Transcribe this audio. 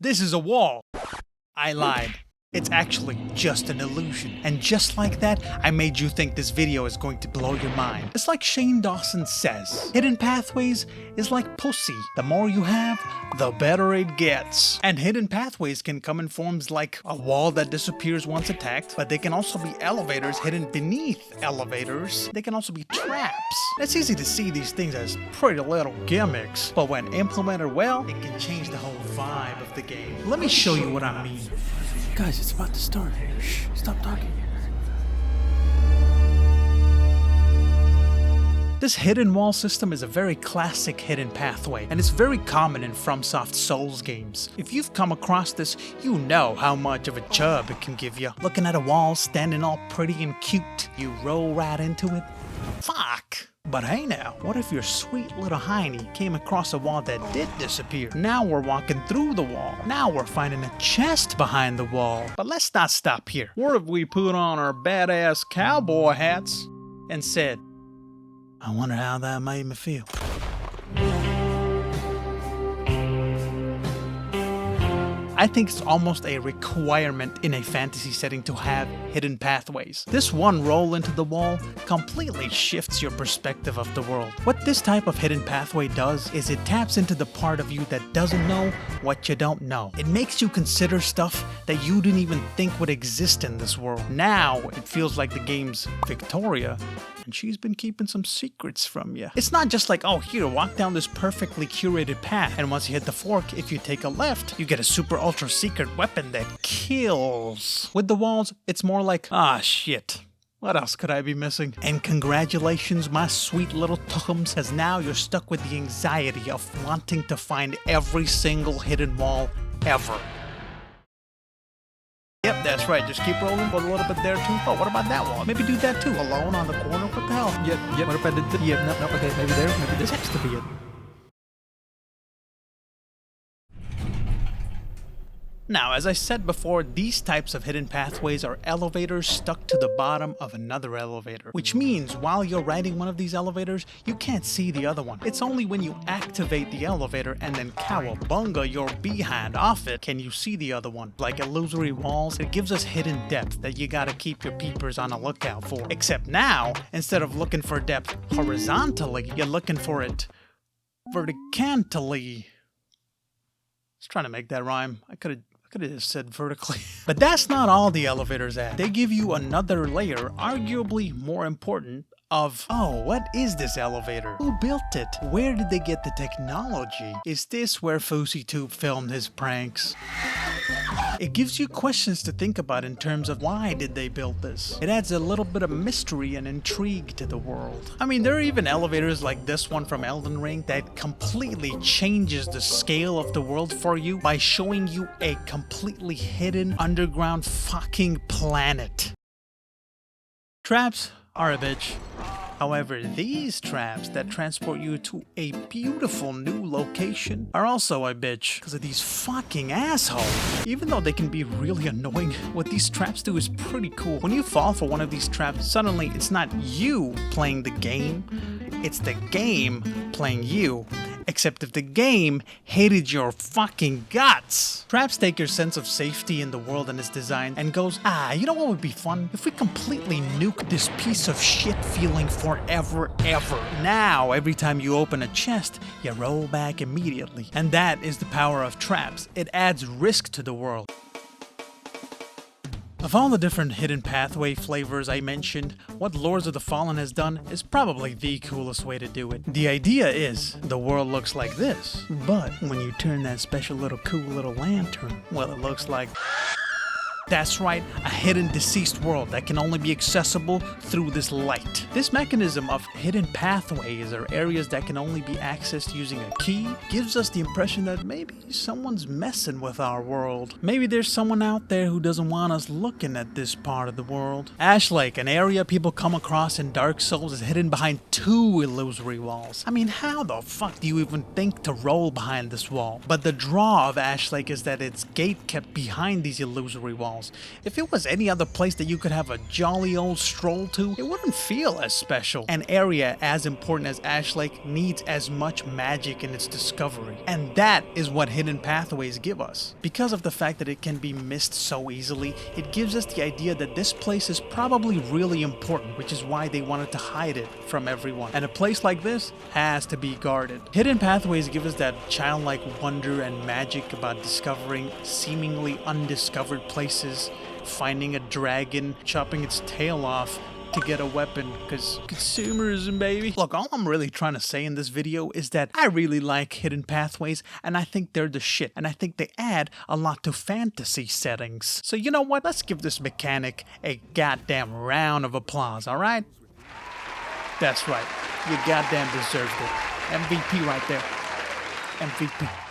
This is a wall. I lied. It's actually just an illusion. And just like that, I made you think this video is going to blow your mind. It's like Shane Dawson says, hidden pathways is like pussy. The more you have, the better it gets. And hidden pathways can come in forms like a wall that disappears once attacked, but they can also be elevators hidden beneath elevators. They can also be traps. It's easy to see these things as pretty little gimmicks, but when implemented well, it can change the whole vibe of the game. Let me show you what I mean. Guys, it's about to start. Shh, stop talking. This hidden wall system is a very classic hidden pathway, and it's very common in FromSoft Souls games. If you've come across this, you know how much of a chub it can give you. Looking at a wall standing all pretty and cute, you roll right into it. Fuck! But hey now, what if your sweet little hiney came across a wall that did disappear? Now we're walking through the wall. Now we're finding a chest behind the wall. But let's not stop here. What if we put on our badass cowboy hats and said, I wonder how that made me feel. I think it's almost a requirement in a fantasy setting to have hidden pathways. This one roll into the wall completely shifts your perspective of the world. What this type of hidden pathway does is it taps into the part of you that doesn't know what you don't know. It makes you consider stuff that you didn't even think would exist in this world. Now it feels like the game's Victoria, and she's been keeping some secrets from you. It's not just like, oh, here, walk down this perfectly curated path, and once you hit the fork, if you take a left, you get a super ultra secret weapon that kills. With the walls, it's more like, ah, shit. What else could I be missing? And congratulations, my sweet little Tums, as now you're stuck with the anxiety of wanting to find every single hidden wall ever. Yep, that's right. Just keep rolling, put a little bit there too. Oh, what about that wall? Maybe do that too. Alone on the corner? What the hell? Yep. What if I did? Yep. No. Okay. Maybe there. Maybe this has to be it. Now, as I said before, these types of hidden pathways are elevators stuck to the bottom of another elevator, which means while you're riding one of these elevators, you can't see the other one. It's only when you activate the elevator and then cowabunga your behind off it can you see the other one. Like Illusory walls, it gives us hidden depth that you gotta keep your peepers on the lookout for. Except now, instead of looking for depth horizontally, you're looking for it vertically. I was trying to make that rhyme. I could have just said vertically. But that's not all the elevators add. They give you another layer, arguably more important, of, oh, what is this elevator? Who built it? Where did they get the technology? Is this where FouseyTube filmed his pranks? It gives you questions to think about in terms of why did they build this? It adds a little bit of mystery and intrigue to the world. I mean, there are even elevators like this one from Elden Ring that completely changes the scale of the world for you by showing you a completely hidden underground fucking planet. Traps are a bitch. However, these traps that transport you to a beautiful new location are also a bitch because of these fucking assholes. Even though they can be really annoying, what these traps do is pretty cool. When you fall for one of these traps, suddenly it's not you playing the game, it's the game playing you. Except if the game hated your fucking guts. Traps take your sense of safety in the world and its design and goes, you know what would be fun? If we completely nuke this piece of shit feeling forever, ever. Now, every time you open a chest, you roll back immediately. And that is the power of traps. It adds risk to the world. Of all the different hidden pathway flavors I mentioned, what Lords of the Fallen has done is probably the coolest way to do it. The idea is, the world looks like this, but when you turn that special little cool little lantern, well, it looks like... That's right, a hidden deceased world that can only be accessible through this light. This mechanism of hidden pathways or areas that can only be accessed using a key gives us the impression that maybe someone's messing with our world. Maybe there's someone out there who doesn't want us looking at this part of the world. Ash Lake, an area people come across in Dark Souls, is hidden behind 2 illusory walls. I mean, how the fuck do you even think to roll behind this wall? But the draw of Ash Lake is that its gate kept behind these illusory walls. falls. If it was any other place that you could have a jolly old stroll to, it wouldn't feel as special. An area as important as Ash Lake needs as much magic in its discovery. And that is what hidden pathways give us. Because of the fact that it can be missed so easily, it gives us the idea that this place is probably really important, which is why they wanted to hide it from everyone. And a place like this has to be guarded. Hidden pathways give us that childlike wonder and magic about discovering seemingly undiscovered places, finding a dragon, chopping its tail off to get a weapon, because consumerism, baby. Look, all I'm really trying to say in this video is that I really like hidden pathways, and I think they're the shit, and I think they add a lot to fantasy settings. So you know what? Let's give this mechanic a goddamn round of applause, alright? That's right. You goddamn deserved it. MVP right there. MVP.